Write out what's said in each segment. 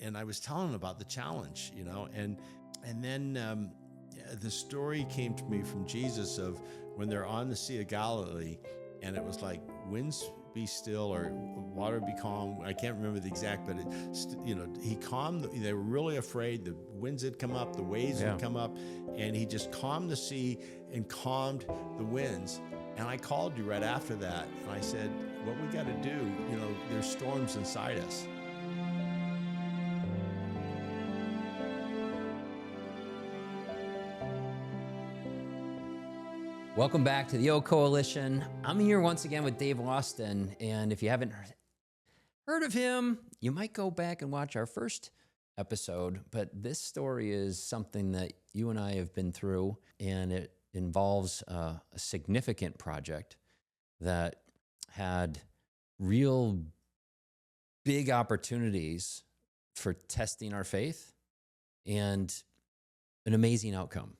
and I was telling him about the challenge, and then the story came to me from Jesus of when they're on the Sea of Galilee, and it was like, winds be still or water be calm. I can't remember the exact, but he calmed. They were really afraid. The winds had come up, the waves had come up, and he just calmed the sea and calmed the winds. And I called you right after that, and I said, what we got to do, there's storms inside us. Welcome back to the O Coalition. I'm here once again with Dave Austin, and if you haven't heard of him, you might go back and watch our first episode, but this story is something that you and I have been through, and it involves a significant project that had real big opportunities for testing our faith and an amazing outcome.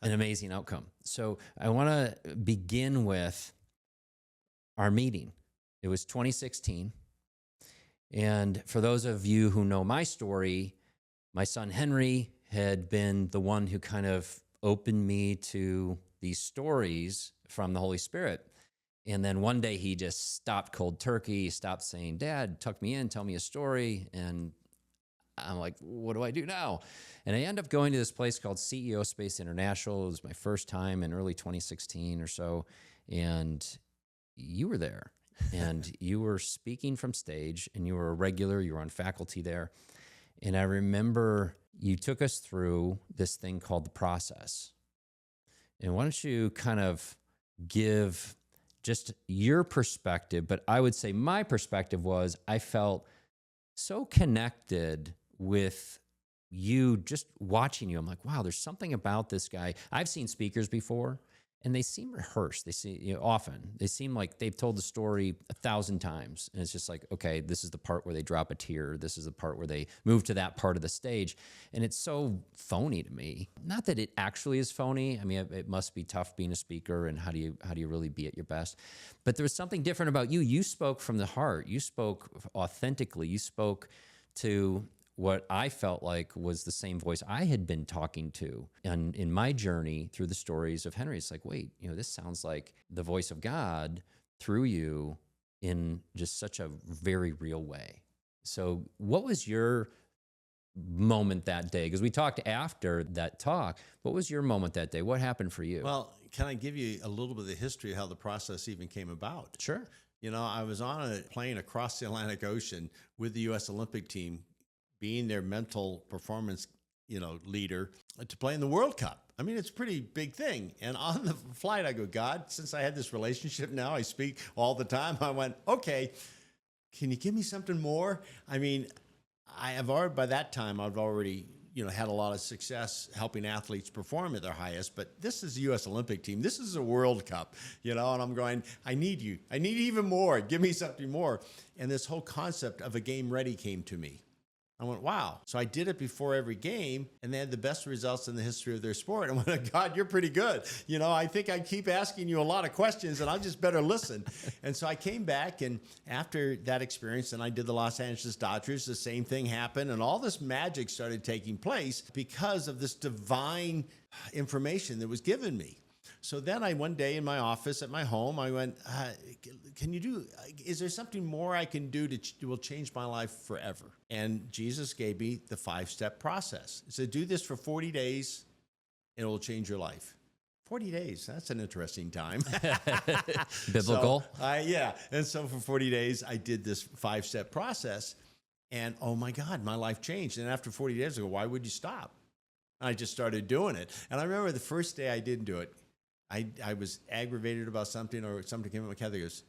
An amazing outcome. So I want to begin with our meeting. It was 2016. And for those of you who know my story, my son Henry had been the one who kind of opened me to these stories from the Holy Spirit. And then one day he just stopped cold turkey. He stopped saying, Dad, tuck me in, tell me a story. And I'm like, what do I do now? And I end up going to this place called CEO Space International. It was my first time in early 2016 or so. And you were there and you were speaking from stage, and you were a regular, you were on faculty there. And I remember you took us through this thing called the process. And why don't you kind of give just your perspective, but I would say my perspective was I felt so connected with you, just watching you. I'm like, wow, there's something about this guy. I've seen speakers before, and they seem rehearsed. They seem, often they seem like they've told the story 1,000 times, and it's just like, okay, this is the part where they drop a tear. This is the part where they move to that part of the stage, and it's so phony to me. Not that it actually is phony. I mean, it must be tough being a speaker, and how do you really be at your best? But there was something different about you. You spoke from the heart. You spoke authentically. You spoke to what I felt like was the same voice I had been talking to. And in my journey through the stories of Henry, it's like, wait, this sounds like the voice of God through you in just such a very real way. So what was your moment that day? Because we talked after that talk. What was your moment that day? What happened for you? Well, can I give you a little bit of the history of how the process even came about? Sure. I was on a plane across the Atlantic Ocean with the U.S. Olympic team, being their mental performance, leader to play in the World Cup. I mean, it's a pretty big thing. And on the flight, I go, God, since I had this relationship now, I speak all the time. I went, okay, can you give me something more? I mean, by that time, I've already, had a lot of success helping athletes perform at their highest, but this is the U.S. Olympic team. This is a World Cup, and I'm going, I need you. I need even more. Give me something more. And this whole concept of a game ready came to me. I went, wow. So I did it before every game, and they had the best results in the history of their sport. I went, God, you're pretty good. I think I keep asking you a lot of questions, and I'll just better listen. And so I came back, and after that experience, and I did the Los Angeles Dodgers, the same thing happened, and all this magic started taking place because of this divine information that was given me. So then one day in my office at my home, I went, is there something more I can do that will change my life forever? And Jesus gave me the 5-step process. He said, do this for 40 days and it will change your life. 40 days, that's an interesting time. Biblical. So, and so for 40 days, I did this 5-step process, and oh my God, my life changed. And after 40 days, I go, why would you stop? And I just started doing it. And I remember the first day I didn't do it, I was aggravated about something, or something came up. Kathy goes,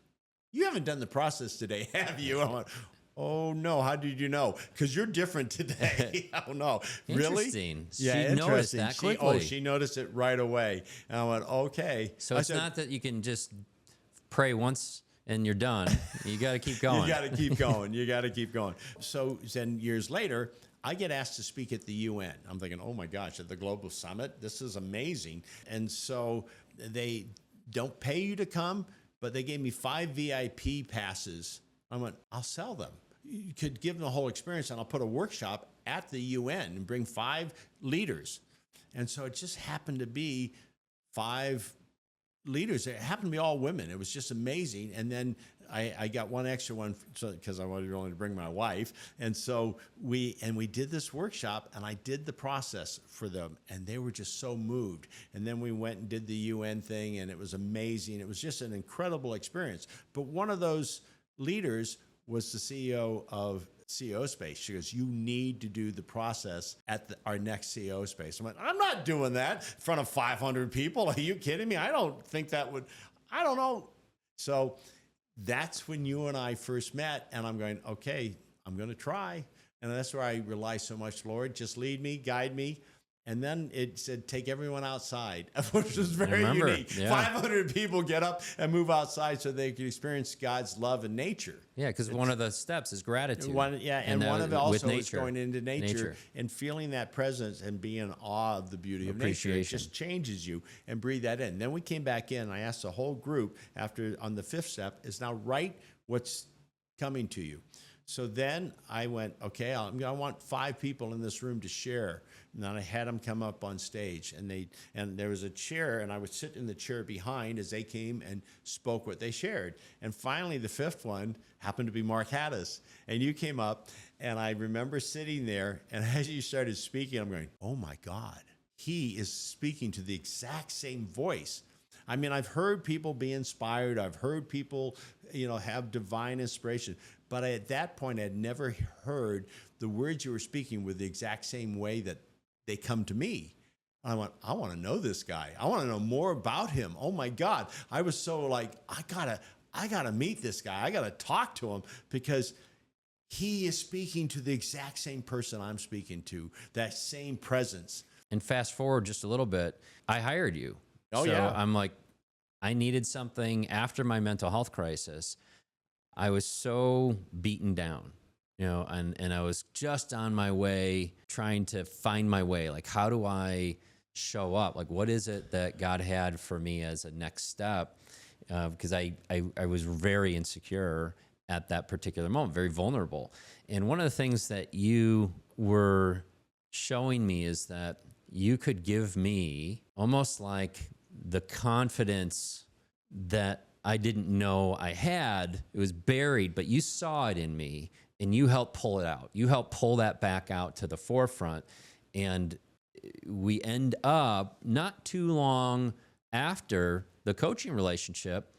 you haven't done the process today, have you? I went, oh no, how did you know? Because you're different today. Oh no, really? Interesting. Yeah, she noticed that quickly. She noticed it right away. And I went, okay. So it's not that you can just pray once and you're done. You got to keep going. You got to keep going. You got to keep going. So then years later, I get asked to speak at the UN. I'm thinking, oh my gosh, at the Global Summit, this is amazing. And so they don't pay you to come, but they gave me 5 VIP passes. I went, I'll sell them. you could give them the whole experience, and I'll put a workshop at the UN and bring 5 leaders. And so it just happened to be 5 leaders. It happened to be all women. It was just amazing. And then I got one extra one because I wanted only to bring my wife. And so we did this workshop, and I did the process for them, and they were just so moved. And then we went and did the UN thing, and it was amazing. It was just an incredible experience. But one of those leaders was the CEO of CEO Space. She goes, you need to do the process at our next CEO Space. I'm like, I'm not doing that in front of 500 people. Are you kidding me? I don't think that would, I don't know. So that's when you and I first met, and I'm going, okay, I'm going to try. And that's where I rely so much, Lord, just lead me, guide me. And then it said, take everyone outside, which was very unique. Yeah. 500 people get up and move outside so they can experience God's love in nature. Yeah, because one of the steps is gratitude. One of it also is going into nature and feeling that presence and being in awe of the beauty of nature. It just changes you, and breathe that in. Then we came back in, and I asked the whole group after on the 5th step is now write what's coming to you. So then I went, okay, I want 5 people in this room to share. And then I had them come up on stage, and there was a chair, and I would sit in the chair behind as they came and spoke what they shared. And finally, the 5th one happened to be Mark Haddis, and you came up, and I remember sitting there, and as you started speaking, I'm going, oh my God, he is speaking to the exact same voice. I mean, I've heard people be inspired. I've heard people, have divine inspiration. But at that point, I had never heard the words you were speaking with the exact same way that they come to me. And I went, I want to know this guy. I want to know more about him. Oh my God. I was so like, I gotta meet this guy. I gotta talk to him, because he is speaking to the exact same person I'm speaking to, that same presence. And fast forward just a little bit, I hired you. Oh, yeah. I'm like, I needed something after my mental health crisis. I was so beaten down, and I was just on my way, trying to find my way. Like, how do I show up? Like, what is it that God had for me as a next step? Because I was very insecure at that particular moment, very vulnerable. And one of the things that you were showing me is that you could give me almost like the confidence that I didn't know I had. It was buried, but you saw it in me, and you helped pull it out. You helped pull that back out to the forefront. And we end up, not too long after the coaching relationship,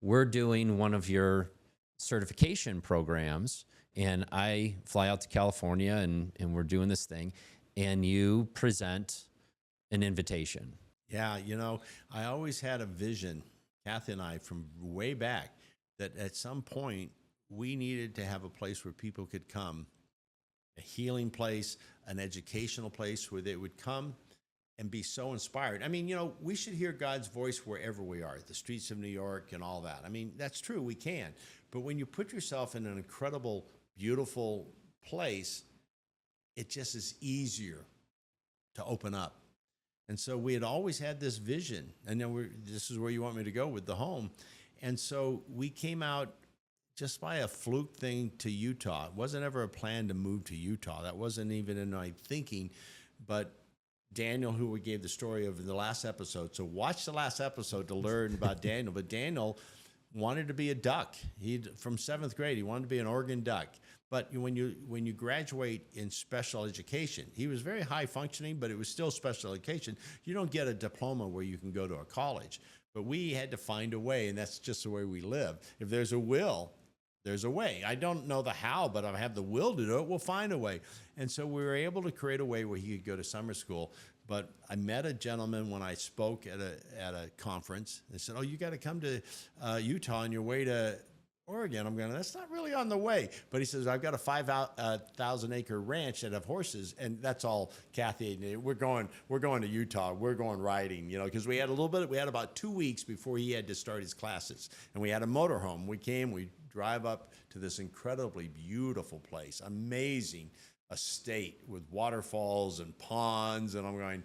we're doing one of your certification programs, and I fly out to California, and we're doing this thing, and you present an invitation. Yeah, I always had a vision, Kathy and I, from way back, that at some point we needed to have a place where people could come, a healing place, an educational place where they would come and be so inspired. I mean, we should hear God's voice wherever we are, the streets of New York and all that. I mean, that's true, we can. But when you put yourself in an incredible, beautiful place, it just is easier to open up. And so we had always had this vision, and then this is where you want me to go with the home. And so we came out just by a fluke thing to Utah. It wasn't ever a plan to move to Utah. That wasn't even in my thinking. But Daniel, who we gave the story of in the last episode, so watch the last episode to learn about Daniel. But Daniel wanted to be a duck. From 7th grade, he wanted to be an Oregon duck. But when you graduate in special education, he was very high functioning, but it was still special education. You don't get a diploma where you can go to a college. But we had to find a way, and that's just the way we live. If there's a will, there's a way. I don't know the how, but I have the will to do it. We'll find a way. And so we were able to create a way where he could go to summer school. But I met a gentleman when I spoke at a conference. They said, oh, you got to come to Utah on your way to Oregon. I'm going, that's not really on the way. But he says, I've got a 5,000-acre ranch that have horses, and that's all Kathy. We're going to Utah. We're going riding, because we had about 2 weeks before he had to start his classes. And we had a motorhome. We drive up to this incredibly beautiful place, amazing estate with waterfalls and ponds. And I'm going,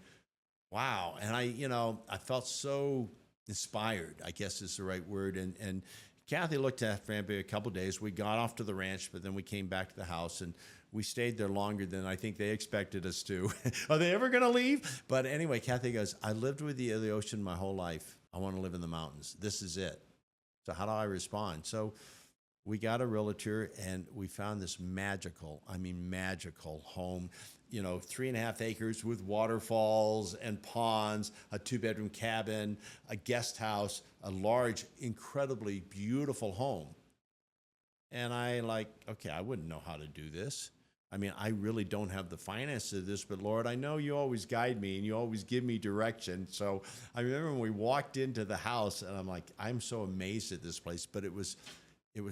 wow. And I felt so inspired, I guess is the right word. And Kathy looked after Amber a couple of days. We got off to the ranch, but then we came back to the house, and we stayed there longer than I think they expected us to. Are they ever going to leave? But anyway, Kathy goes, I lived with the ocean my whole life. I want to live in the mountains. This is it. So how do I respond? So we got a realtor, and we found this magical home, 3.5 acres with waterfalls and ponds, a 2-bedroom cabin, a guest house, a large, incredibly beautiful home. And I okay, I wouldn't know how to do this. I mean, I really don't have the finances of this, but Lord, I know you always guide me and you always give me direction. So I remember when we walked into the house, and I'm like, I'm so amazed at this place, but it was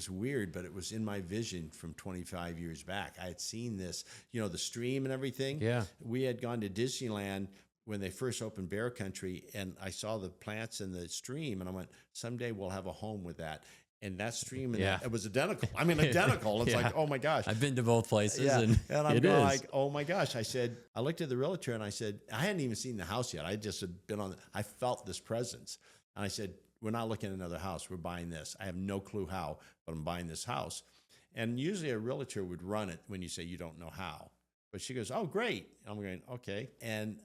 weird, but it was in my vision from 25 years back. I had seen this, the stream and everything. Yeah. We had gone to Disneyland when they first opened Bear Country, and I saw the plants in the stream, and I went, someday we'll have a home with that. And that stream, it was identical. I mean, identical. It's like, oh my gosh. I've been to both places. Yeah. And I'm going like, oh my gosh. I looked at the realtor and I said, I hadn't even seen the house yet. I just had been I felt this presence. And I said, we're not looking at another house. We're buying this. I have no clue how, but I'm buying this house. And usually a realtor would run it when you say you don't know how. But she goes, oh, great. I'm going, okay. And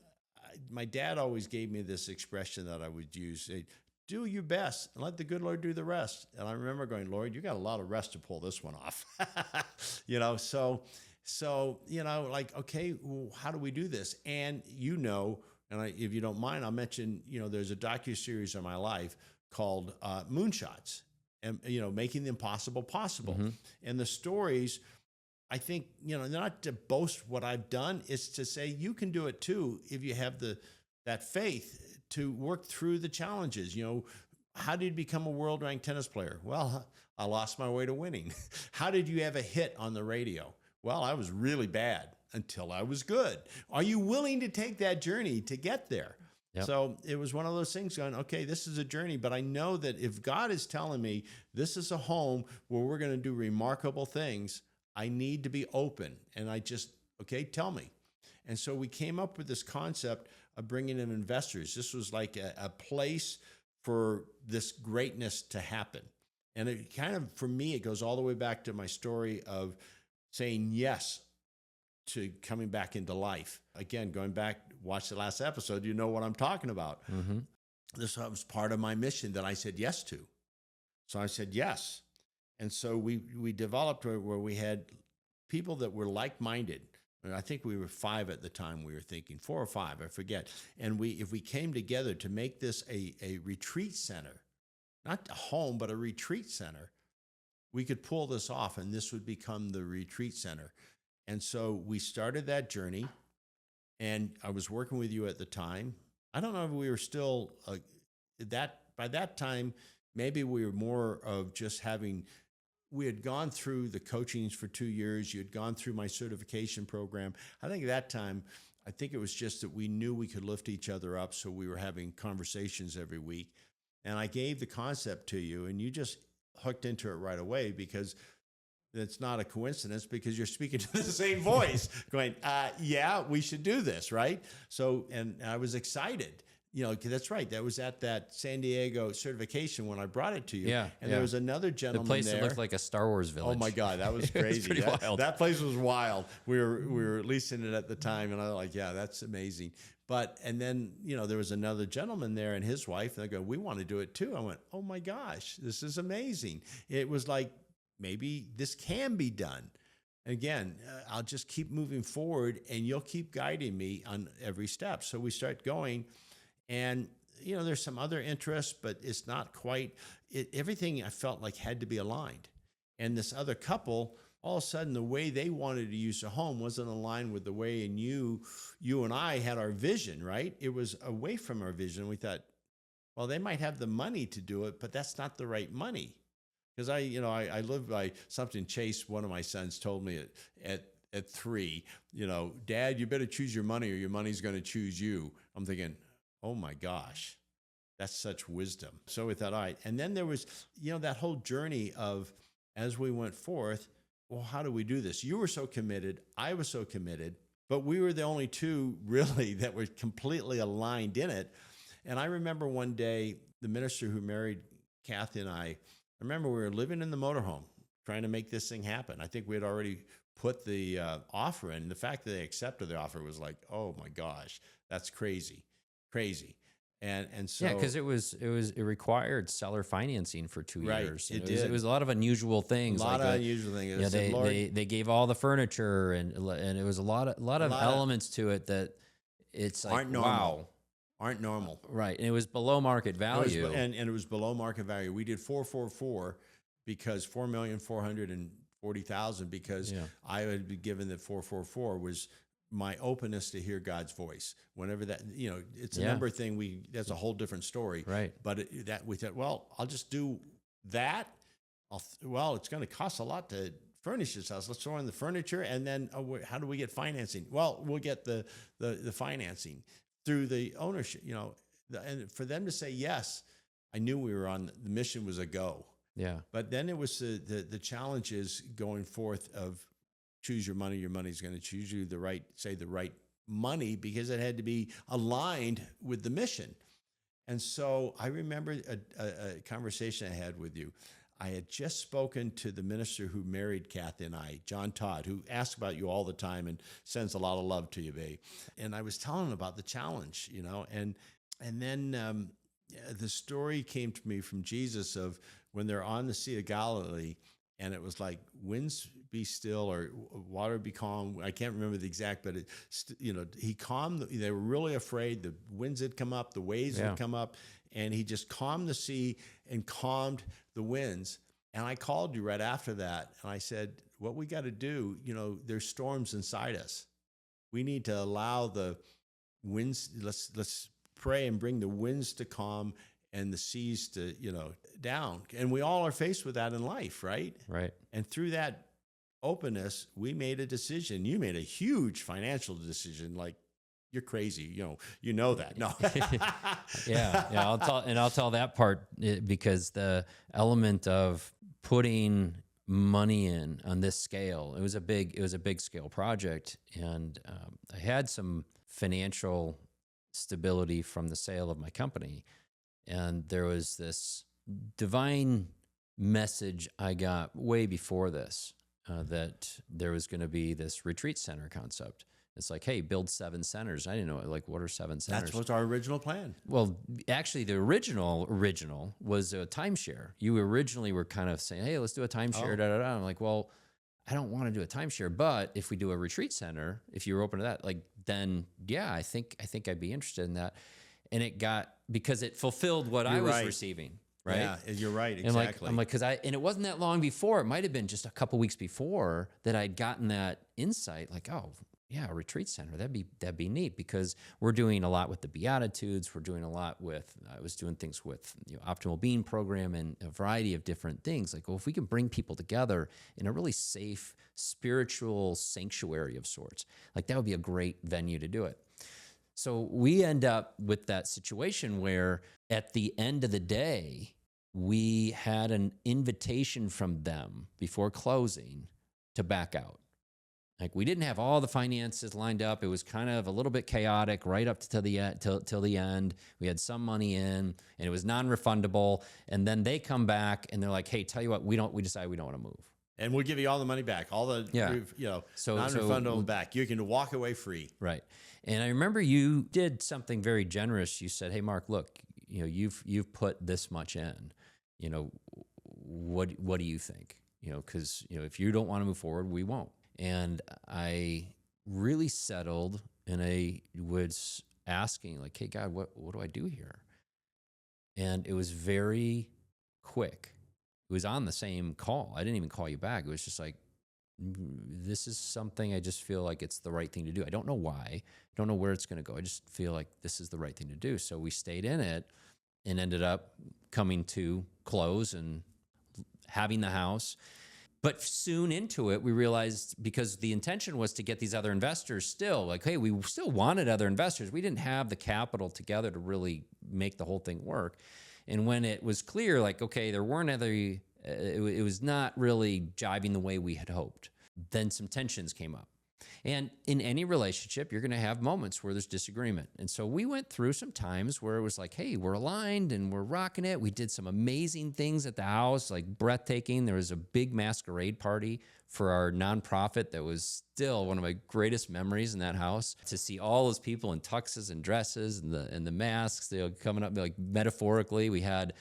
my dad always gave me this expression that I would use, do your best and let the good Lord do the rest. And I remember going, Lord, you got a lot of rest to pull this one off. So, okay, well, how do we do this? And if you don't mind, I'll mention, there's a docuseries on my life called Moonshots, and, making the impossible possible. Mm-hmm. And the stories, I think, not to boast what I've done, it's to say you can do it too if you have that faith to work through the challenges. How did you become a world-ranked tennis player? Well, I lost my way to winning. How did you have a hit on the radio? Well, I was really bad until I was good. Are you willing to take that journey to get there? Yep. So it was one of those things going, okay, this is a journey, but I know that if God is telling me this is a home where we're going to do remarkable things, I need to be open. And okay, tell me. And so we came up with this concept of bringing in investors. This was like a place for this greatness to happen. And it kind of, for me, it goes all the way back to my story of saying yes to coming back into life. Again, going back, watch the last episode, you know what I'm talking about. Mm-hmm. This was part of my mission that I said yes to. So I said yes. And so we developed where we had people that were like-minded. I think we were 5 at the time. We were thinking 4 or 5, I forget. And if we came together to make this a retreat center, not a home, but a retreat center, we could pull this off, and this would become the retreat center. And so we started that journey, and I was working with you at the time. I don't know if we were still by that time, maybe we were more of just we had gone through the coachings for 2 years. You had gone through my certification program. I think at that time, it was just that we knew we could lift each other up. So we were having conversations every week. And I gave the concept to you, and you just hooked into it right away, because it's not a coincidence, because you're speaking to the same voice going, yeah, we should do this. Right. So, and I was excited. That's right. That was at that San Diego certification when I brought it to you. Yeah. And there was another gentleman there. The place that looked like a Star Wars village. Oh my God, that was crazy. Pretty wild. That place was wild. We were leasing it at the time, and I was like, yeah, that's amazing. And then, there was another gentleman there and his wife, and they go, we want to do it too. I went, oh my gosh, this is amazing. It was like, maybe this can be done. Again, I'll just keep moving forward, and you'll keep guiding me on every step. So we start going. And, there's some other interests, but it's not quite, everything I felt like had to be aligned. And this other couple, all of a sudden, the way they wanted to use a home wasn't aligned with the way you and I had our vision, right? It was away from our vision. We thought, well, they might have the money to do it, but that's not the right money. Because I live by something Chase, one of my sons, told me at 3, Dad, you better choose your money or your money's going to choose you. I'm thinking, oh my gosh, that's such wisdom. So we thought, all right. And then there was, that whole journey of, as we went forth, well, how do we do this? You were so committed. I was so committed, but we were the only two really that were completely aligned in it. And I remember one day, the minister who married Kathy and I I remember we were living in the motorhome trying to make this thing happen. I think we had already put the offer in. The fact that they accepted the offer was like, oh my gosh, that's crazy, crazy. And so Yeah, because it required seller financing for 2 right, years. it And did. it was a lot of unusual a things. lot like of unusual things. Yeah, I said, Lord, they gave all the furniture and it was a lot of lot of- elements to it that it's like aren't normal. wow, Aren't normal. right? And it was below market value. And it was below market value. We did 444 because 4,440,000 because Yeah. I had been given that 444 was my openness to hear God's voice. Whenever that, it's a Yeah. number thing. That's a whole different story. Right. But that we thought, well, I'll just do that. It's going to cost a lot to furnish this house. Let's throw in the furniture, and then how do we get financing? Well, we'll get the financing through the ownership. And for them to say yes, I knew we were on the mission was a go. Yeah. But then it was the challenges going forth of choose your money. Your money's going to choose you the right money, because it had to be aligned with the mission. And so I remember a conversation I had with you. I had just spoken to the minister who married Kathy and I, John Todd, who asks about you all the time and sends a lot of love to you, babe. And I was telling him about the challenge, and then the story came to me from Jesus of when they're on the Sea of Galilee, and it was like winds be still or water be calm. I can't remember the exact, but he calmed. They were really afraid. The winds had come up, the waves Yeah. would come up, and he just calmed the sea and calmed the winds. And I called you right after that, and I said, what we got to do, there's storms inside us. We need to allow the winds. Let's pray and bring the winds to calm and the seas to, down. And we all are faced with that in life, right? Right. And through that openness, we made a decision. You made a huge financial decision. Like, you're crazy. You know that. No. Yeah. I'll tell that part because the element of putting money in on this scale, it was a big scale project. And I had some financial stability from the sale of my company. And there was this divine message I got way before this, that there was going to be this retreat center concept. It's like, hey, build 7 centers. I didn't know, like, what are 7 centers? That's what's our original plan. Well, actually, the original was a timeshare. You originally were kind of saying, hey, let's do a timeshare. Oh. I'm like, well, I don't want to do a timeshare, but if we do a retreat center, if you were open to that, like, then yeah, I think I'd be interested in that. And it got, because it fulfilled what I was receiving. Right. Yeah, you're right. Exactly. I'm like, and it wasn't that long before, it might've been just a couple weeks before that I'd gotten that insight, like, oh yeah, a retreat center, that'd be neat, because we're doing a lot with the Beatitudes. We're doing a lot with, I was doing things with Optimal Being program and a variety of different things. Like, well, if we can bring people together in a really safe spiritual sanctuary of sorts, like, that would be a great venue to do it. So we end up with that situation where at the end of the day, we had an invitation from them before closing to back out. Like, we didn't have all the finances lined up. It was kind of a little bit chaotic right up to the till the end. We had some money in, and it was non-refundable. And then they come back and they're like, "Hey, tell you what, we decide we don't want to move, and we'll give you all the money back, all the non-refundable back. You can walk away free." Right. And I remember you did something very generous. You said, "Hey, Mark, look, you've put this much in. What do you think? Because if you don't want to move forward, we won't." And I really settled, and I was asking, like, hey, God, what do I do here? And it was very quick. It was on the same call. I didn't even call you back. It was just like, this is something I just feel like it's the right thing to do. I don't know why. I don't know where it's going to go. I just feel like this is the right thing to do. So we stayed in it and ended up coming to close and having the house. But soon into it, we realized, because the intention was to get these other investors still, like, hey, we still wanted other investors. We didn't have the capital together to really make the whole thing work. And when it was clear, like, okay, there weren't other, it was not really jiving the way we had hoped, then some tensions came up. And in any relationship, you're going to have moments where there's disagreement. And so we went through some times where it was like, hey, we're aligned and we're rocking it. We did some amazing things at the house, like breathtaking. There was a big masquerade party for our nonprofit that was still one of my greatest memories in that house. To see all those people in tuxes and dresses and the masks, coming up like metaphorically. We had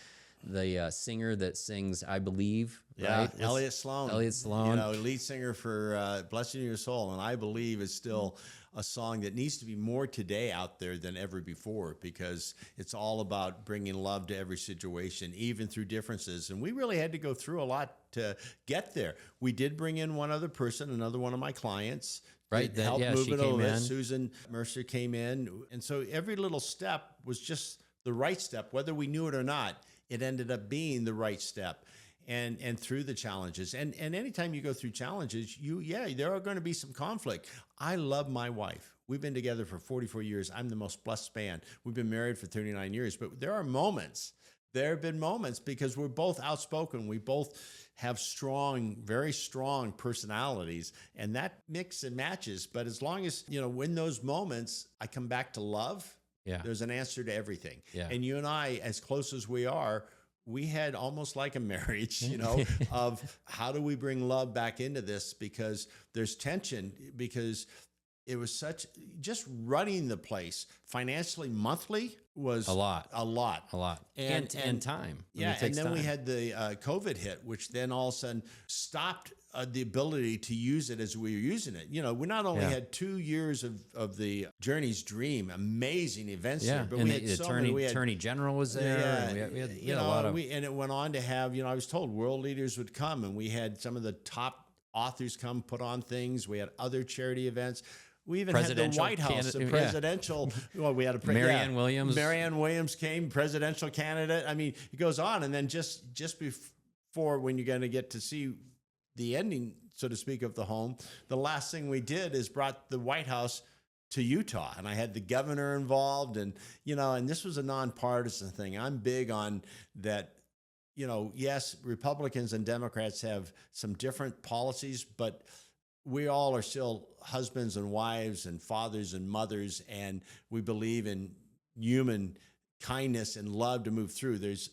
the singer that sings "I Believe." Yeah, right? Elliott Sloan. Elliott Sloan. Lead singer for Blessing Your Soul. And I Believe is still a song that needs to be more today out there than ever before, because it's all about bringing love to every situation, even through differences. And we really had to go through a lot to get there. We did bring in one other person, another one of my clients, Right. to help move she it came over. in. Susan Mercer came in. And so every little step was just the right step, whether we knew it or not. It ended up being the right step, and through the challenges. And anytime you go through challenges, there are going to be some conflict. I love my wife. We've been together for 44 years. I'm the most blessed man. We've been married for 39 years, but there are moments. There have been moments because we're both outspoken. We both have strong, very strong personalities, and that mix and matches. But as long as, in those moments, I come back to love. Yeah. There's an answer to everything. Yeah. And you and I, as close as we are, we had almost like a marriage, of how do we bring love back into this, because there's tension, because it was just running the place financially monthly was a lot. And time. Yeah. And then we had the COVID hit, which then all of a sudden stopped the ability to use it as we were using it. We not only had 2 years of the Journey's Dream, amazing events there, but and we had the attorney general was there. And we had a lot of, and it went on to have, I was told world leaders would come, and we had some of the top authors come put on things. We had other charity events. We even had the White House, the presidential. Well, we had a Marianne Williams. Marianne Williams came, presidential candidate. I mean, it goes on, and then just before, when you're going to get to see the ending, so to speak, of the home, the last thing we did is brought the White House to Utah, and I had the governor involved, and and this was a nonpartisan thing. I'm big on that. Yes, Republicans and Democrats have some different policies, but we all are still husbands and wives and fathers and mothers, and we believe in human kindness and love to move through. There's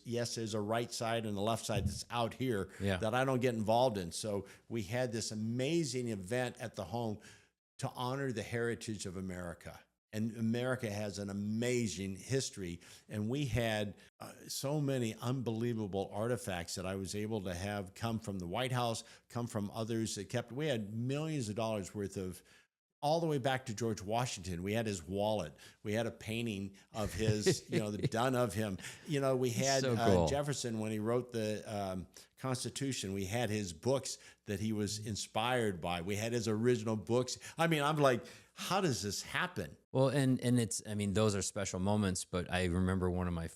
a right side and a left side that's out here that I don't get involved in. So we had this amazing event at the home to honor the heritage of America. And America has an amazing history. And we had so many unbelievable artifacts that I was able to have come from the White House, come from others that we had millions of dollars worth of, all the way back to George Washington. We had his wallet. We had a painting of his, done of him. We had so cool. Jefferson, when he wrote the Constitution, we had his books that he was inspired by. We had his original books. I mean, I'm like, how does this happen? Well, and it's, those are special moments, but I remember one of my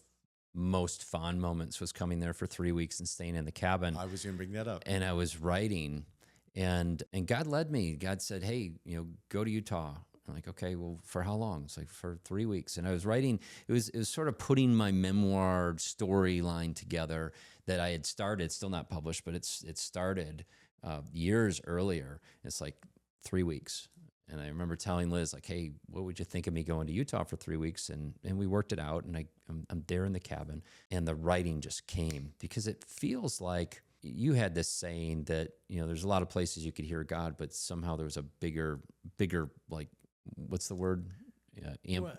most fond moments was coming there for 3 weeks and staying in the cabin. I was going to bring that up. And I was writing, and God led me. God said, hey, go to Utah. I'm like, okay, well, for how long? It's like for 3 weeks. And I was writing, it was sort of putting my memoir storyline together that I had started, still not published, but it started years earlier. It's like 3 weeks. And I remember telling Liz, like, hey, what would you think of me going to Utah for 3 weeks? And we worked it out, and I'm there in the cabin, and the writing just came, because it feels like you had this saying that, there's a lot of places you could hear God, but somehow there was a bigger, like, what's the word?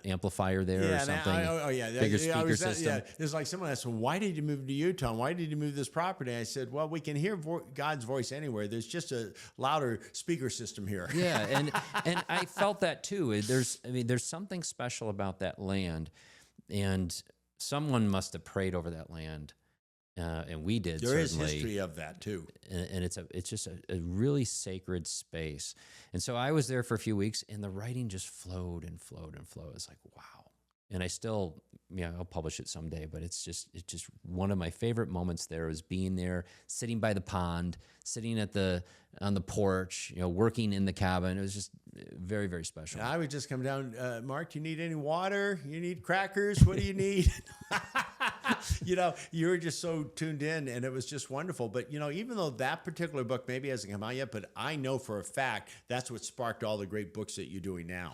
Amplifier there or something. Bigger speaker system. It's like someone asked, well, why did you move to Utah? Why did you move this property? I said, well, we can hear God's voice anywhere. There's just a louder speaker system here. Yeah, and I felt that too. There's something special about that land, and someone must have prayed over that land. And we did. There is history of that too, and it's just a really sacred space. And so I was there for a few weeks, and the writing just flowed and flowed and flowed. It's like, wow. And I still, I'll publish it someday. But it's just one of my favorite moments there was being there, sitting by the pond, sitting on the porch, working in the cabin. It was just very, very special. I would just come down, Mark, you need any water? You need crackers? What do you need? You were just so tuned in, and it was just wonderful. But, even though that particular book maybe hasn't come out yet, but I know for a fact that's what sparked all the great books that you're doing now.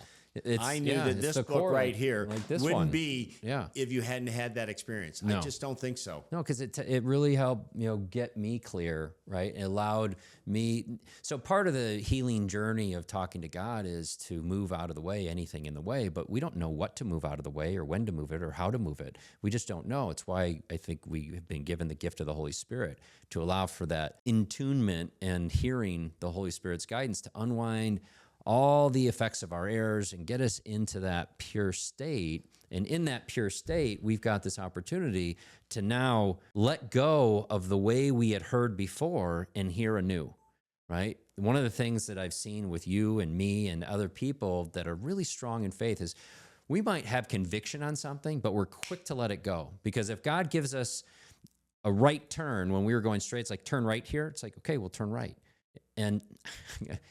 I knew that it's this the book core, right here like this wouldn't one. be Yeah. if you hadn't had that experience. No. I just don't think so. No, because it really helped get me clear, right? It allowed me. So part of the healing journey of talking to God is to move out of the way, anything in the way. But we don't know what to move out of the way, or when to move it, or how to move it. We just don't know. It's why I think we have been given the gift of the Holy Spirit to allow for that intunement and hearing the Holy Spirit's guidance to unwind all the effects of our errors and get us into that pure state. And in that pure state, we've got this opportunity to now let go of the way we had heard before and hear anew, right? One of the things that I've seen with you and me and other people that are really strong in faith is we might have conviction on something, but we're quick to let it go. Because if God gives us a right turn when we were going straight, it's like, turn right here. It's like, okay, we'll turn right. And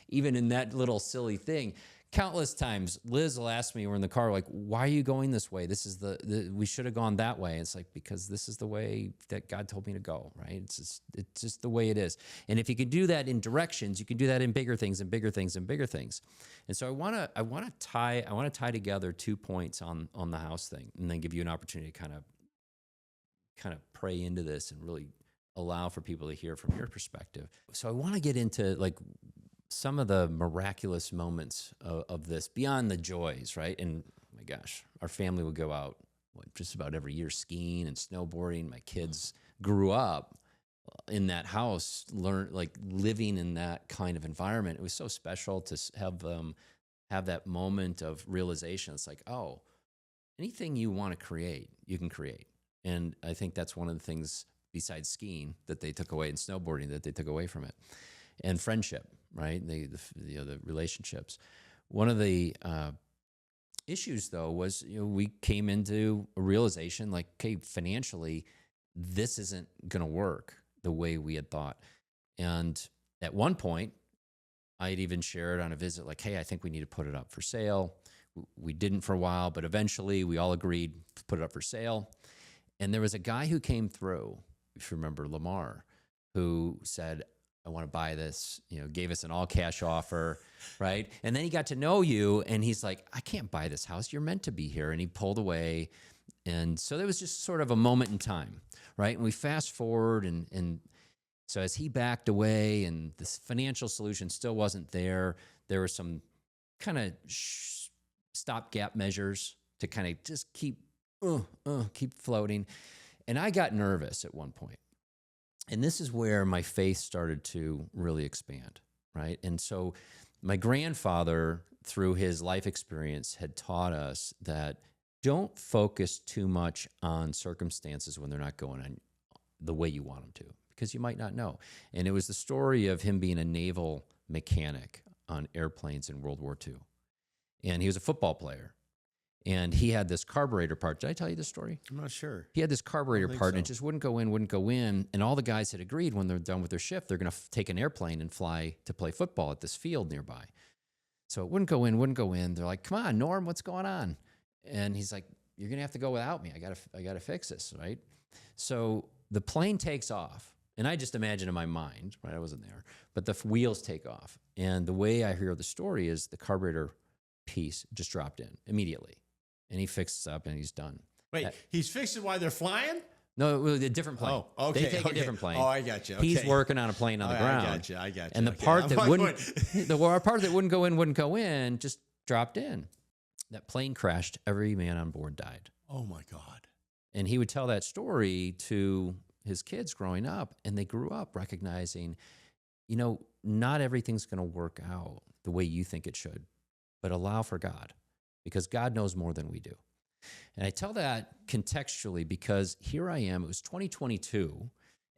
even in that little silly thing, countless times, Liz will ask me, we're in the car, like, why are you going this way? This is we should have gone that way. It's like, because this is the way that God told me to go, right? It's just the way it is. And if you can do that in directions, you can do that in bigger things and bigger things and bigger things. And so I want to tie together 2 points on the house thing, and then give you an opportunity to kind of pray into this and really allow for people to hear from your perspective. So I want to get into like some of the miraculous moments of this beyond the joys, right? And my gosh, our family would go out just about every year skiing and snowboarding. My kids grew up in that house, living in that kind of environment. It was so special to have them have that moment of realization. It's like, oh, anything you want to create, you can create. And I think that's one of the things besides skiing that they took away, and snowboarding that they took away from it, and friendship, right? The relationships. One of the issues though was, we came into a realization like, okay, financially, this isn't going to work the way we had thought. And at one point, I had even shared on a visit, like, hey, I think we need to put it up for sale. We didn't for a while, but eventually we all agreed to put it up for sale. And there was a guy who came through, if you remember Lamar, who said, I want to buy this, gave us an all cash offer, right? And then he got to know you and he's like, I can't buy this house. You're meant to be here. And he pulled away. And so there was just sort of a moment in time, right? And we fast forward and so as he backed away and this financial solution still wasn't there, there were some kind of stopgap measures to kind of just keep floating. And I got nervous at one point. And this is where my faith started to really expand, right? And so my grandfather, through his life experience, had taught us that don't focus too much on circumstances when they're not going on the way you want them to, because you might not know. And it was the story of him being a naval mechanic on airplanes in World War II. And he was a football player. And he had this carburetor part. Did I tell you this story? I'm not sure. He had this carburetor part, and it so. just wouldn't go in. And all the guys had agreed when they're done with their shift, they're going to take an airplane and fly to play football at this field nearby. So it wouldn't go in. They're like, come on, Norm, what's going on? And he's like, you're going to have to go without me. I got to fix this, right? So the plane takes off. And I just imagine in my mind, right? I wasn't there, but the wheels take off. And the way I hear the story is the carburetor piece just dropped in immediately. And he fixes up and he's done. Wait, he's fixing while they're flying? No, it was a different plane. Oh, okay. They take a different plane. Oh, I got you. Okay. He's working on a plane on the ground. I got you. And the part that wouldn't go in just dropped in. That plane crashed. Every man on board died. Oh my God. And he would tell that story to his kids growing up, and they grew up recognizing, not everything's going to work out the way you think it should, but allow for God, because God knows more than we do. And I tell that contextually because here I am, it was 2022,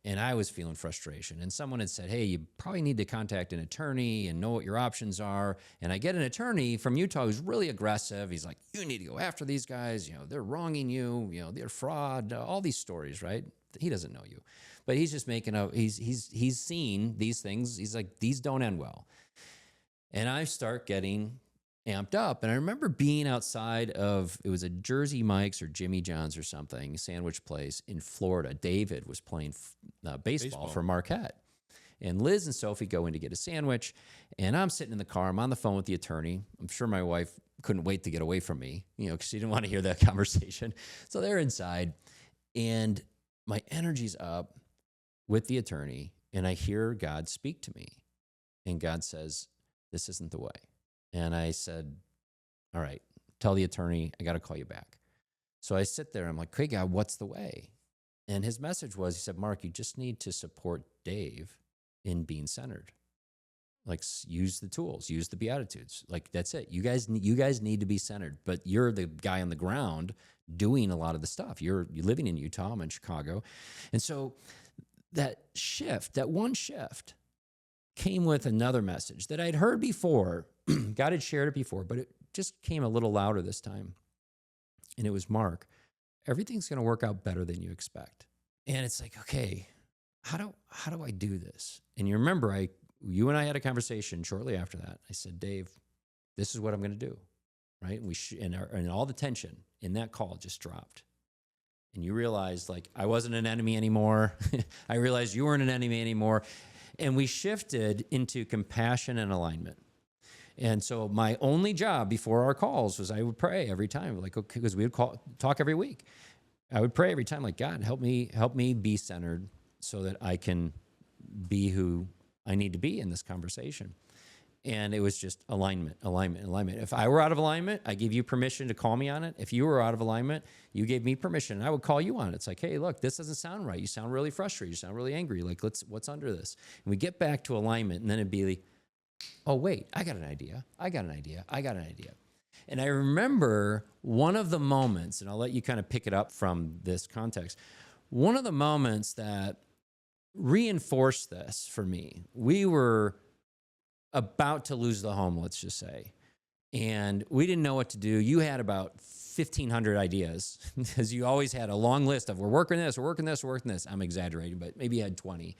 and I was feeling frustration. And someone had said, hey, you probably need to contact an attorney and know what your options are. And I get an attorney from Utah who's really aggressive. He's like, you need to go after these guys. They're wronging you. They're fraud, all these stories, right? He doesn't know you. But he's just he's seen these things. He's like, these don't end well. And I start getting amped up. And I remember being outside of, it was a Jersey Mike's or Jimmy John's or something, sandwich place in Florida. David was playing baseball for Marquette. And Liz and Sophie go in to get a sandwich. And I'm sitting in the car. I'm on the phone with the attorney. I'm sure my wife couldn't wait to get away from me, because she didn't want to hear that conversation. So they're inside. And my energy's up with the attorney. And I hear God speak to me. And God says, this isn't the way. And I said, all right, tell the attorney, I got to call you back. So I sit there. I'm like, okay, God, what's the way? And his message was, he said, Mark, you just need to support Dave in being centered. Like, use the tools, use the Beatitudes. Like, that's it. You guys need to be centered, but you're the guy on the ground doing a lot of the stuff. You're living in Utah, I'm in Chicago. And so that one shift came with another message that I'd heard before. God had shared it before, but it just came a little louder this time. And it was, Mark, everything's going to work out better than you expect. And it's like, okay, how do I do this? And you remember, you and I had a conversation shortly after that. I said, Dave, this is what I'm going to do, right? And all the tension in that call just dropped. And you realized, like, I wasn't an enemy anymore. I realized you weren't an enemy anymore. And we shifted into compassion and alignment. And so my only job before our calls was I would pray every time, like, okay, because we would talk every week. I would pray every time, like, God, help me be centered so that I can be who I need to be in this conversation. And it was just alignment. If I were out of alignment, I gave you permission to call me on it. If you were out of alignment, you gave me permission, and I would call you on it. It's like, hey, look, this doesn't sound right. You sound really frustrated. You sound really angry. Like, what's under this? And we get back to alignment, and then it'd be like, oh, wait, I got an idea. And I remember one of the moments, and I'll let you kind of pick it up from this context. One of the moments that reinforced this for me, we were about to lose the home, let's just say. And we didn't know what to do. You had about 1,500 ideas because you always had a long list of, we're working this. I'm exaggerating, but maybe you had 20.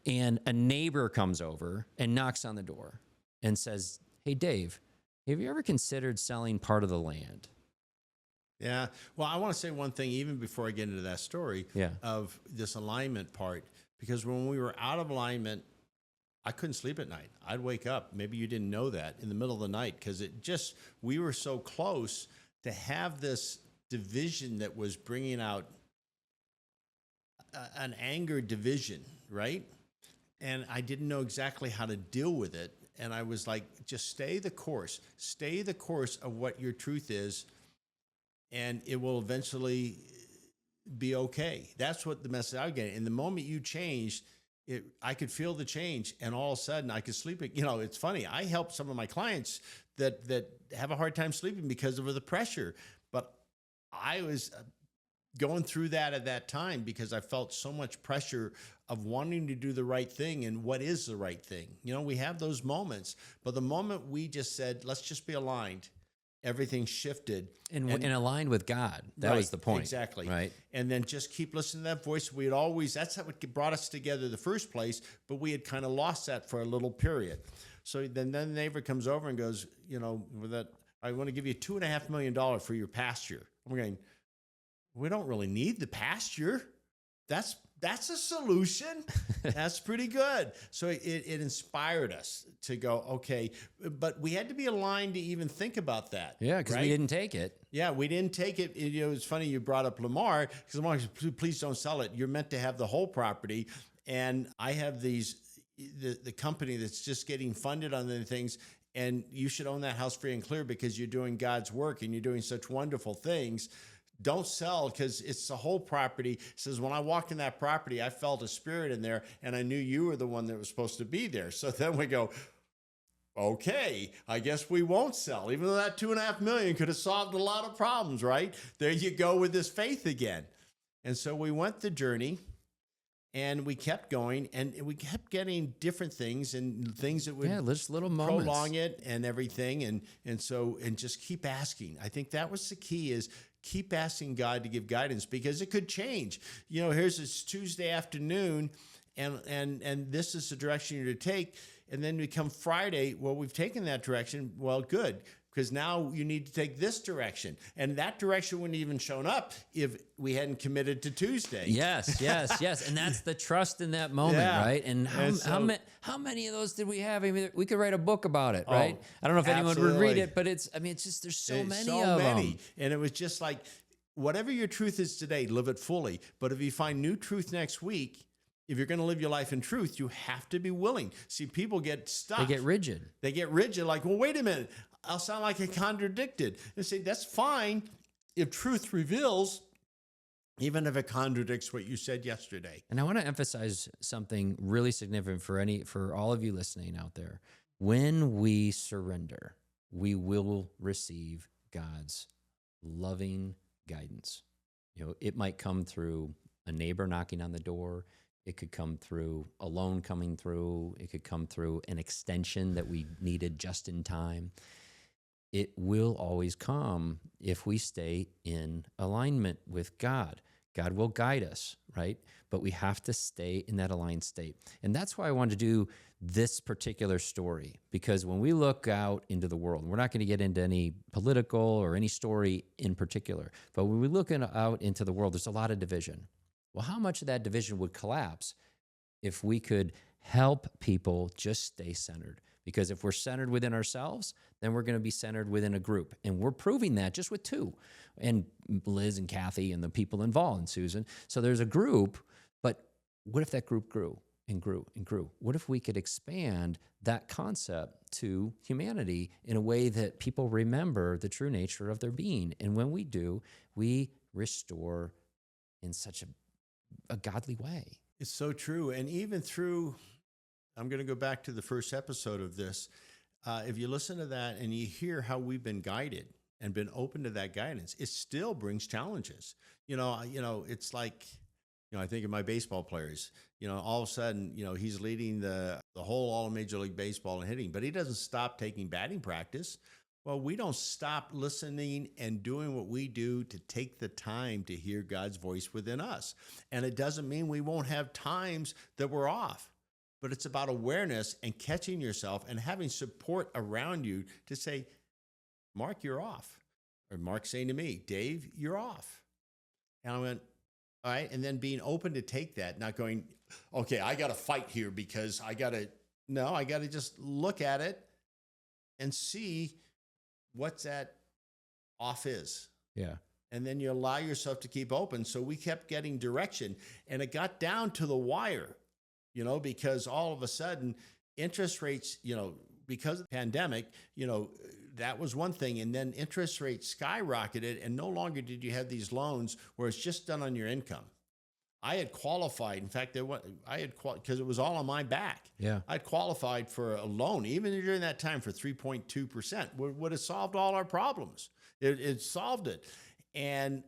And a neighbor comes over and knocks on the door and says, hey, Dave, have you ever considered selling part of the land? Yeah. Well, I want to say one thing, even before I get into that story of this alignment part, because when we were out of alignment, I couldn't sleep at night. I'd wake up. Maybe you didn't know that in the middle of the night, because we were so close to have this division that was bringing out an anger division, right? And I didn't know exactly how to deal with it. And I was like, just stay the course of what your truth is, and it will eventually be okay. That's what the message I was getting. And the moment you changed, I could feel the change, and all of a sudden I could sleep. It's funny. I help some of my clients that have a hard time sleeping because of the pressure. But I was going through that at that time because I felt so much pressure of wanting to do the right thing. And what is the right thing? We have those moments, but the moment we just said, let's just be aligned, everything shifted. And aligned with God. That was the point. Exactly. Right. And then just keep listening to that voice. That's how it brought us together in the first place, but we had kind of lost that for a little period. So then the neighbor comes over and goes, I want to give you $2.5 million for your pasture. I'm going, we don't really need the pasture. That's a solution. That's pretty good. So it inspired us to go, okay, but we had to be aligned to even think about that. Yeah, because we didn't take it. Yeah, we didn't take it. It's funny you brought up Lamar, because Lamar said, please don't sell it. You're meant to have the whole property. And I have the company that's just getting funded on the things, and you should own that house free and clear because you're doing God's work and you're doing such wonderful things. Don't sell, because it's the whole property. It says, when I walked in that property, I felt a spirit in there, and I knew you were the one that was supposed to be there. So then we go, okay, I guess we won't sell, even though that $2.5 million could have solved a lot of problems, right? There you go with this faith again. And so we went the journey, and we kept going, and we kept getting different things and things that would just little moments, prolong it and everything. And just keep asking. I think that was the key, is keep asking God to give guidance, because it could change. Here's this Tuesday afternoon, and this is the direction you're to take. And then we come Friday, well, we've taken that direction. Well, good, because now you need to take this direction. And that direction wouldn't even shown up if we hadn't committed to Tuesday. Yes. And that's the trust in that moment, Yeah. right? And how many of those did we have? I mean, we could write a book about it, right? I don't know if anyone would read absolutely. it, but it's just there's so many so of many. them. And it was just like, whatever your truth is today, live it fully. But if you find new truth next week, if you're going to live your life in truth, you have to be willing. See, people get stuck. They get rigid. Like, well, wait a minute. I'll sound like I contradicted. And say, that's fine if truth reveals, even if it contradicts what you said yesterday. And I want to emphasize something really significant for all of you listening out there. When we surrender, we will receive God's loving guidance. It might come through a neighbor knocking on the door. It could come through a loan coming through. It could come through an extension that we needed just in time. It will always come if we stay in alignment with God. God will guide us, right? But we have to stay in that aligned state. And that's why I wanted to do this particular story, because when we look out into the world, we're not going to get into any political or any story in particular, but when we look out into the world, there's a lot of division. Well, how much of that division would collapse if we could help people just stay centered? Because if we're centered within ourselves, then we're going to be centered within a group. And we're proving that just with two, and Liz and Kathy and the people involved, and Susan. So there's a group, but what if that group grew and grew and grew? What if we could expand that concept to humanity in a way that people remember the true nature of their being? And when we do, we restore in such a godly way. It's so true. And even through, I'm going to go back to the first episode of this. If you listen to that and you hear how we've been guided and been open to that guidance, it still brings challenges. It's like, I think of my baseball players, all of a sudden, he's leading the whole all of Major League Baseball in hitting, but he doesn't stop taking batting practice. Well, we don't stop listening and doing what we do to take the time to hear God's voice within us. And it doesn't mean we won't have times that we're off, but it's about awareness and catching yourself and having support around you to say, Mark, you're off. Or Mark saying to me, Dave, you're off. And I went, all right. And then being open to take that, not going, okay, I got to fight here because I got to just look at it and see what's that off is. Yeah. And then you allow yourself to keep open. So we kept getting direction, and it got down to the wire, because all of a sudden interest rates, because of the pandemic, that was one thing. And then interest rates skyrocketed, and no longer did you have these loans where it's just done on your income. I had qualified. In fact, because it was all on my back. Yeah. I'd qualified for a loan, even during that time, for 3.2%. Would have solved all our problems. It solved it. And,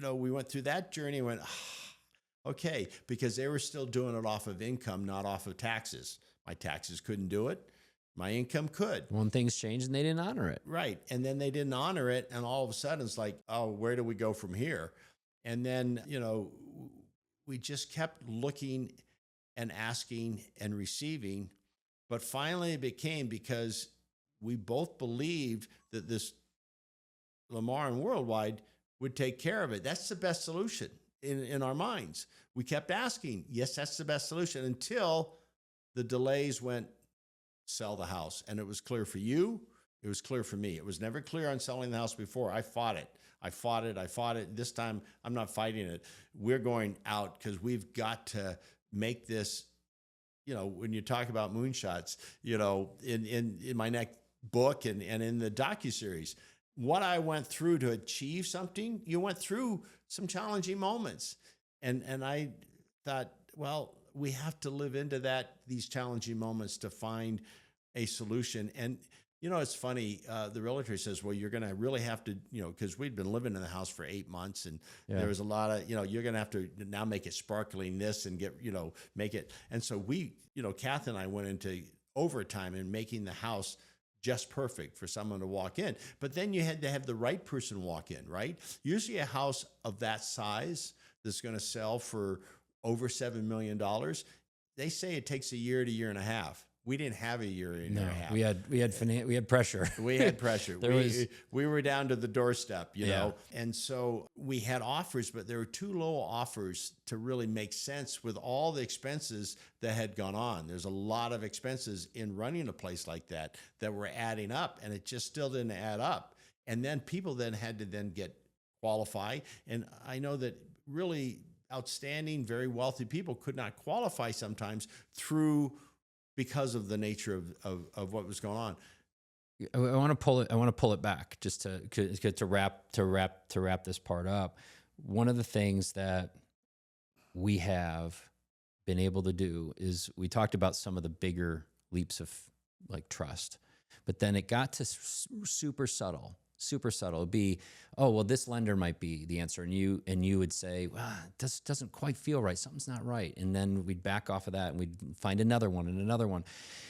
we went through that journey and went, okay, because they were still doing it off of income, not off of taxes. My taxes couldn't do it. My income could. When things changed and they didn't honor it. Right. And then they didn't honor it. And all of a sudden it's like, oh, where do we go from here? And then, we just kept looking and asking and receiving. But finally it became, because we both believed that this Lamar and Worldwide would take care of it. That's the best solution in our minds. We kept asking, yes, that's the best solution, until the delays went, sell the house. And it was clear for you. It was clear for me. It was never clear on selling the house before. I fought it. This time, I'm not fighting it. We're going out because we've got to make this, when you talk about moonshots, in my next book and in the docuseries, what I went through to achieve something, you went through some challenging moments. And I thought, well, we have to live into these challenging moments to find a solution. And it's funny. The realtor says, well, you're going to really have to, because we'd been living in the house for 8 months, and there was a lot of, you're going to have to now make it sparkling this and get, make it. And so we, Kath and I went into overtime in making the house just perfect for someone to walk in. But then you had to have the right person walk in, right? Usually a house of that size that's going to sell for over $7 million, they say it takes a year to year and a half. we didn't have a year and a half. we had pressure. We had pressure. There we were down to the doorstep, you Yeah. know. And so we had offers, but there were too low offers to really make sense with all the expenses that had gone on. There's a lot of expenses in running a place like that were adding up, and it just still didn't add up. And then people then had to then get qualify. And I know that really outstanding, very wealthy people could not qualify sometimes because of the nature of what was going on. I want to pull it. I want to pull it back just to wrap this part up. One of the things that we have been able to do is we talked about some of the bigger leaps of like trust, but then it got to super subtle. It'd be, oh, well, this lender might be the answer. And you would say, well, this doesn't quite feel right. Something's not right. And then we'd back off of that and we'd find another one and another one.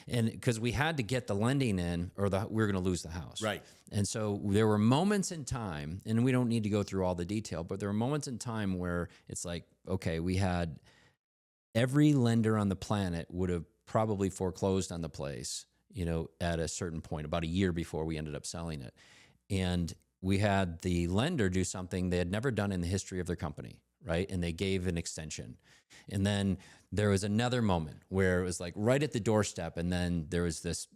And because we had to get the lending in or we were going to lose the house. Right. And so there were moments in time, and we don't need to go through all the detail, but there were moments in time where it's like, okay, we had every lender on the planet would have probably foreclosed on the place, you know, at a certain point, about a year before we ended up selling it. And we had the lender do something they had never done in the history of their company, right? And they gave an extension. And then there was another moment where it was like right at the doorstep, and then there was this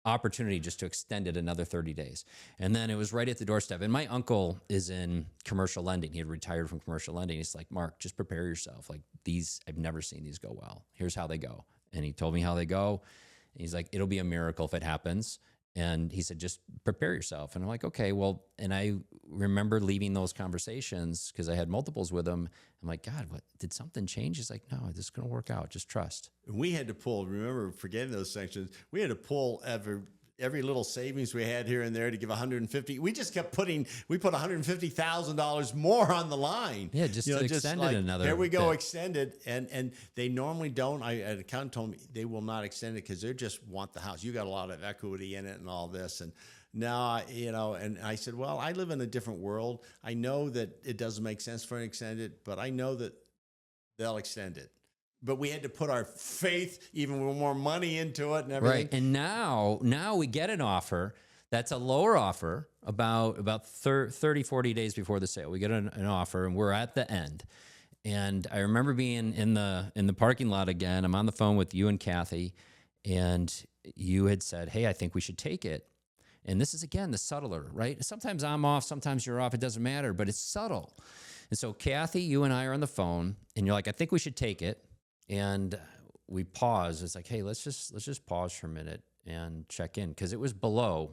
opportunity just to extend it another 30 days. And then it was right at the doorstep. And my uncle is in commercial lending. He had retired from commercial lending. He's like, Mark, just prepare yourself. Like these, I've never seen these go well. Here's how they go. And he told me how they go. And he's like, it'll be a miracle if it happens. And he said, just prepare yourself. And I'm like, okay, well, and I remember leaving those conversations because I had multiples with him. I'm like, God, what, did something change? He's like, no, this is going to work out. Just trust. We had to pull, remember, forgetting those sections, we had to pull every little savings we had here and there to give 150. We just kept we put $150,000 more on the line. Yeah, just to extend it another. There we go, bit. extended. And they normally don't. An accountant told me they will not extend it because they just want the house. You got a lot of equity in it and all this. And now, you know, and I said, well, I live in a different world. I know that it doesn't make sense for an extended, but I know that they'll extend it. But we had to put our faith, even with more money into it and everything. Right. And now we get an offer that's a lower offer about 30, 40 days before the sale. We get an offer and we're at the end. And I remember being in the parking lot again. I'm on the phone with you and Kathy, and you had said, hey, I think we should take it. And this is, again, the subtler, right? Sometimes I'm off, sometimes you're off. It doesn't matter, but it's subtle. And so, Kathy, you and I are on the phone, and you're like, I think we should take it. And we pause. It's like, hey, let's just pause for a minute and check in, because it was low.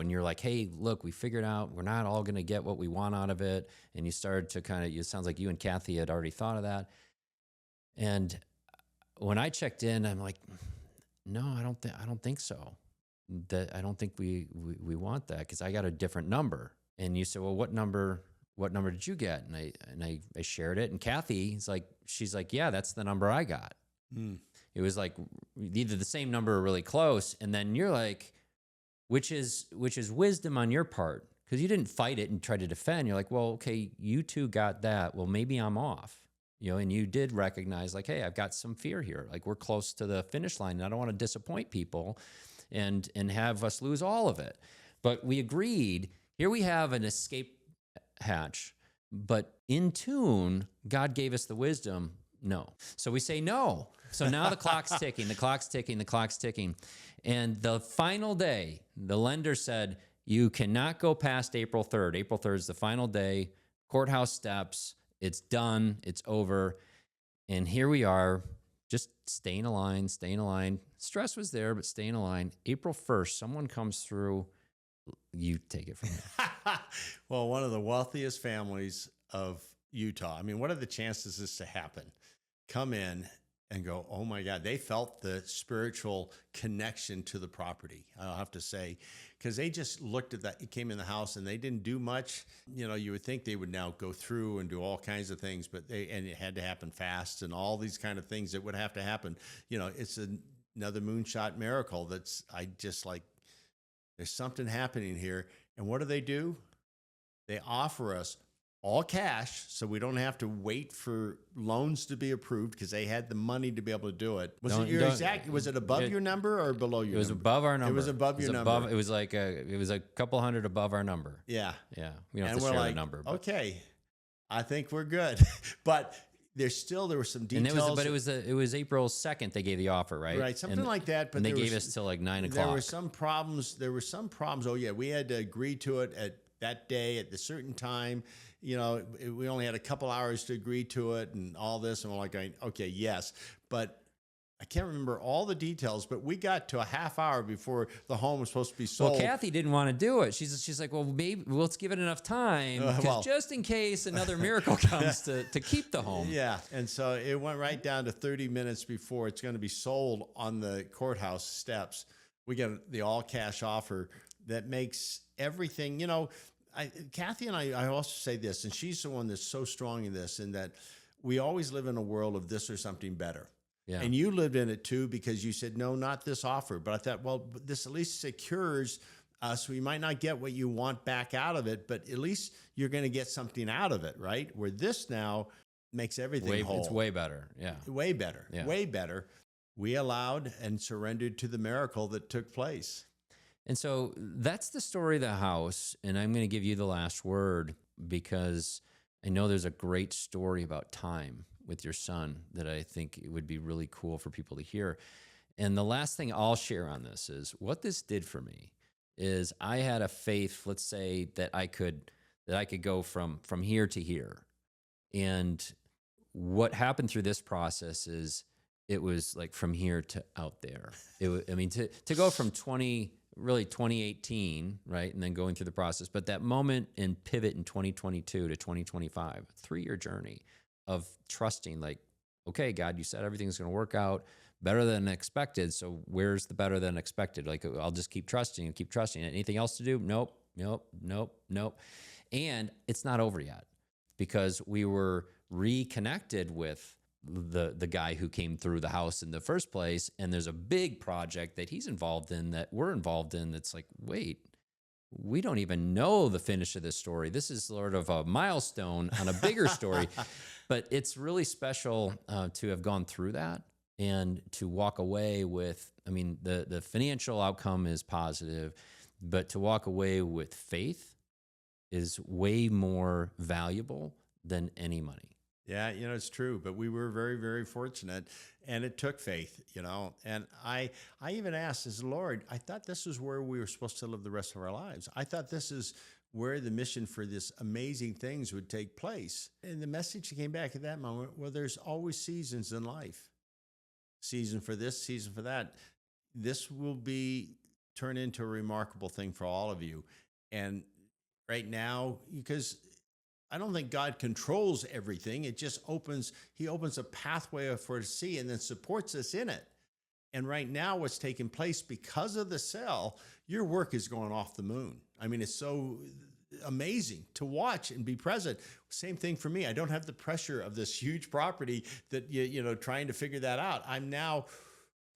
And you're like, hey, look, we figured out we're not all going to get what we want out of it. And you started to it sounds like you and Kathy had already thought of that. And when I checked in, I'm like, no, I don't think so. That I don't think we want that, because I got a different number. And you said, well, what number did you get? And I shared it. And Kathy, she's like, yeah, that's the number I got. Mm. It was like either the same number or really close. And then you're like, which is wisdom on your part, because you didn't fight it and try to defend. You're like, well, okay, you two got that. Well, maybe I'm off, and you did recognize like, hey, I've got some fear here. Like we're close to the finish line and I don't want to disappoint people and have us lose all of it. But we agreed, here we have an escape hatch, but in tune, God gave us the wisdom. No. So we say no. So now the clock's ticking, the clock's ticking. And the final day, the lender said, you cannot go past April 3rd. April 3rd is the final day, courthouse steps, it's done, it's over. And here we are, just staying aligned. Stress was there, but staying aligned. April 1st, someone comes through. You take it from there. Well, one of the wealthiest families of Utah. I mean, what are the chances this to happen? Come in and go, oh my God, they felt the spiritual connection to the property, I'll have to say, because they just looked at that. It came in the house and they didn't do much. You would think they would now go through and do all kinds of things, and it had to happen fast and all these kind of things that would have to happen. It's another moonshot miracle there's something happening here. And what do? They offer us all cash, so we don't have to wait for loans to be approved because they had the money to be able to do it. Was it above your number or below your number? It was above our number. It was above your number. It was like it was a couple hundred above our number. Yeah. Yeah. We don't have to share the number. But. Okay, I think we're good. But there were some details. It was April 2nd they gave the offer, right? Right, something like that. But they gave us till like 9 o'clock. There were some problems. Oh yeah, we had to agree to it at that day at a certain time. You know, we only had a couple hours to agree to it and all this. And we're like, okay, yes. But I can't remember all the details, but we got to a half hour before the home was supposed to be sold. Well, Kathy didn't want to do it. She's like, well, maybe let's give it enough time because just in case another miracle comes to keep the home. Yeah. And so it went right down to 30 minutes before it's going to be sold on the courthouse steps. We get the all cash offer that makes everything, you know, Kathy and I also say this, and she's the one that's so strong in this, in that we always live in a world of this or something better. Yeah. And you lived in it too, because you said, no, not this offer. But I thought, well, this at least secures us. We might not get what you want back out of it, but at least you're going to get something out of it, right? Where this now makes everything whole. It's way better. Yeah. Way better. Yeah. Way better. We allowed and surrendered to the miracle that took place. And so that's the story of the house. And I'm going to give you the last word because I know there's a great story about time with your son that I think it would be really cool for people to hear. And the last thing I'll share on this is what this did for me is I had a faith, let's say, that I could go from here to here. And what happened through this process is it was like from here to out there. To go from 2018, right? And then going through the process. But that moment in pivot in 2022 to 2025, 3-year journey of trusting, like, okay, God, you said everything's going to work out better than expected. So where's the better than expected? Like, I'll just keep trusting and keep trusting. Anything else to do? Nope. And it's not over yet because we were reconnected with the guy who came through the house in the first place. And there's a big project that he's involved in that we're involved in. That's like, wait, we don't even know the finish of this story. This is sort of a milestone on a bigger story, but it's really special to have gone through that and to walk away with, the financial outcome is positive, but to walk away with faith is way more valuable than any money. Yeah, it's true, but we were very, very fortunate, and it took faith, and I even asked, as Lord, I thought this was where we were supposed to live the rest of our lives. I thought this is where the mission for this amazing things would take place. And the message came back at that moment, well, there's always seasons in life. Season for this, season for that. This will turn into a remarkable thing for all of you. And right now, because I don't think God controls everything. It just he opens a pathway for us to see and then supports us in it. And right now what's taking place because of the sale, your work is going off the moon. It's so amazing to watch and be present. Same thing for me. I don't have the pressure of this huge property that, trying to figure that out. I'm now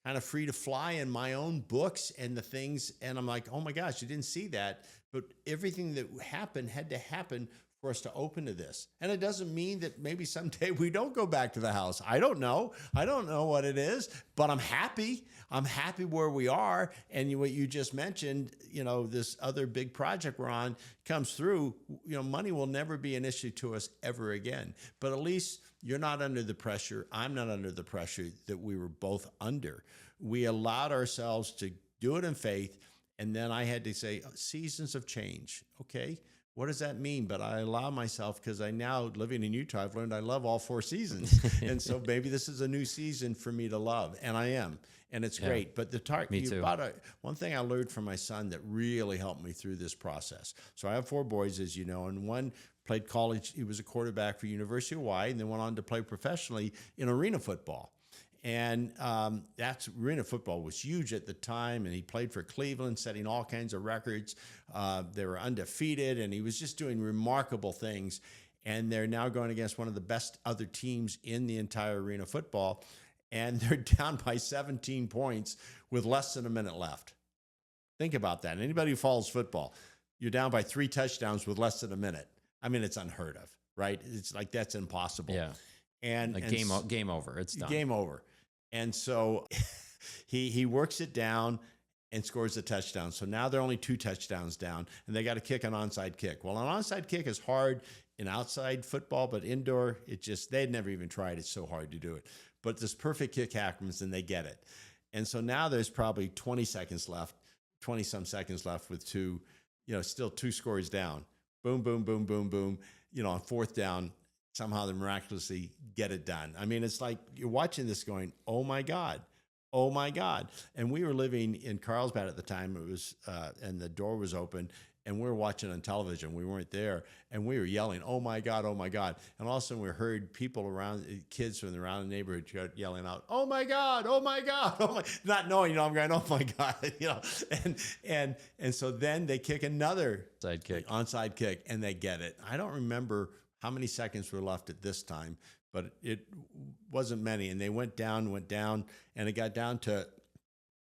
kind of free to fly in my own books and the things. And I'm like, oh my gosh, you didn't see that. But everything that happened had to happen for us to open to this. And it doesn't mean that maybe someday we don't go back to the house. I don't know. I don't know what it is, but I'm happy. I'm happy where we are. And what you just mentioned, this other big project we're on comes through, money will never be an issue to us ever again. But at least you're not under the pressure. I'm not under the pressure that we were both under. We allowed ourselves to do it in faith. And then I had to say, seasons of change. Okay. What does that mean? But I allow myself, because I now, living in Utah, I've learned I love all 4 seasons. And so maybe this is a new season for me to love. And I am. And it's great. But one thing I learned from my son that really helped me through this process. So I have 4 boys, as you know, and one played college. He was a quarterback for University of Hawaii and then went on to play professionally in arena football. And arena football was huge at the time, and he played for Cleveland, setting all kinds of records. They were undefeated, and he was just doing remarkable things. And they're now going against one of the best other teams in the entire arena football, and they're down by 17 points with less than a minute left. Think about that. Anybody who follows football, you're down by 3 touchdowns with less than a minute. I mean, it's unheard of, right? It's like that's impossible. Yeah. And, Like game over. It's done. Game over. And so he works it down and scores a touchdown. So now they're only 2 touchdowns down, and they got to kick an onside kick. Well, an onside kick is hard in outside football, but indoor, they'd never even tried. It's so hard to do it. But this perfect kick happens, and they get it. And so now there's probably 20 some seconds left with still 2 scores down. Boom, boom, boom, boom, boom. On 4th down, somehow they miraculously get it done. I mean, it's like you're watching this going, oh my God. Oh my God. And we were living in Carlsbad at the time. It was, and the door was open, and we were watching on television. We weren't there, and we were yelling, oh my God, oh my God. And all of a sudden we heard people around, kids from around the neighborhood yelling out, oh my God, oh my God, oh my, not knowing, I'm going, oh my God, and so then they kick another onside kick, and they get it. I don't remember how many seconds were left at this time, but it wasn't many. And they went down, and it got down to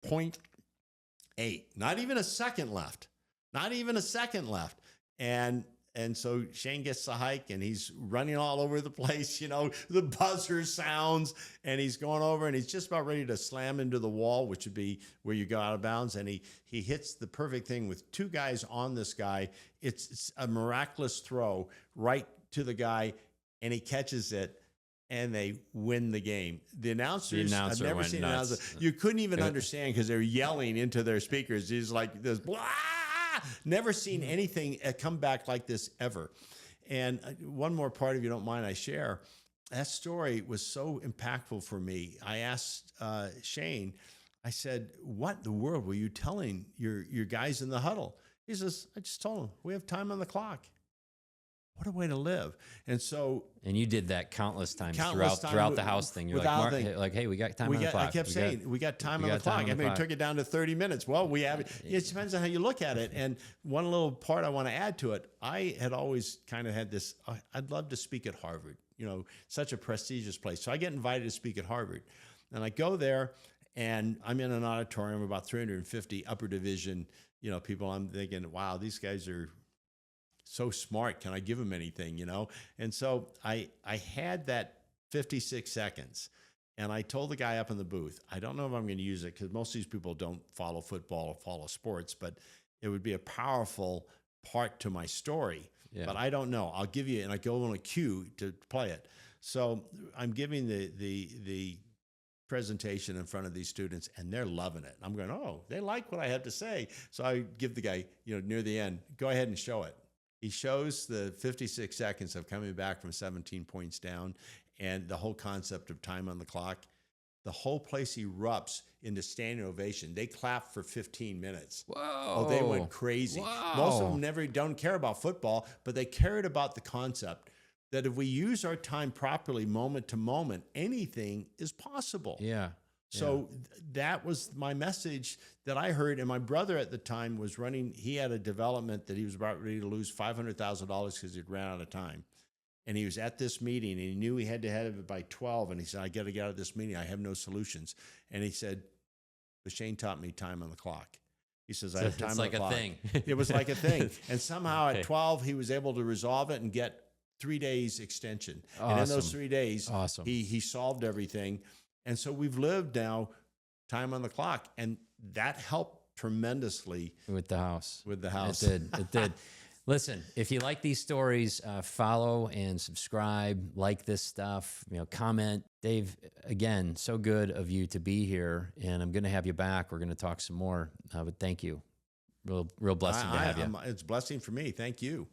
0.8. Not even a second left. And so Shane gets the hike, and he's running all over the place. The buzzer sounds, and he's going over, and he's just about ready to slam into the wall, which would be where you go out of bounds. And he hits the perfect thing with 2 guys on this guy. It's a miraculous throw right to the guy, and he catches it, and they win the game. The announcers, I've never seen an announcer. You couldn't even understand because they're yelling into their speakers. He's like this, blah! Never seen anything come back like this ever. And one more part, if you don't mind, I share. That story was so impactful for me. I asked Shane, I said, what in the world were you telling your guys in the huddle? He says, I just told them, we have time on the clock. What a way to live. And you did that countless times throughout the house thing. You're like, hey, we got time on the clock. I kept saying, we got time on the clock. I mean, it took it down to 30 minutes. Well, we have it. It depends on how you look at it. And one little part I want to add to it, I had always kind of had this, I'd love to speak at Harvard, such a prestigious place. So I get invited to speak at Harvard. And I go there, and I'm in an auditorium of about 350 upper division, people. I'm thinking, wow, these guys are so smart. Can I give them anything, And so I had that 56 seconds, and I told the guy up in the booth, I don't know if I'm going to use it because most of these people don't follow football or follow sports, but it would be a powerful part to my story. Yeah. But I don't know. I'll give you, and I go on a cue to play it. So I'm giving the presentation in front of these students, and they're loving it. I'm going, oh, they like what I have to say. So I give the guy, near the end, go ahead and show it. He shows the 56 seconds of coming back from 17 points down and the whole concept of time on the clock. The whole place erupts into standing ovation. They clapped for 15 minutes. Whoa. Oh, they went crazy. Wow. Most of them don't care about football, but they cared about the concept that if we use our time properly, moment to moment, anything is possible. Yeah. So that was my message that I heard. And my brother at the time was running. He had a development that he was about ready to lose $500,000 because he'd ran out of time. And he was at this meeting, and he knew he had to have it by 12. And he said, I got to get out of this meeting. I have no solutions. And he said, but Shane taught me time on the clock. He says, I have time on the clock. It was like a thing. And somehow at 12, he was able to resolve it and get 3 days extension. Awesome. And in those 3 days, he solved everything. And so we've lived now time on the clock, and that helped tremendously with the house. It did. Listen, if you like these stories, follow and subscribe, like this stuff, comment. Dave, again, so good of you to be here, and I'm going to have you back. We're going to talk some more, but thank you. Real blessing to have you. It's a blessing for me. Thank you.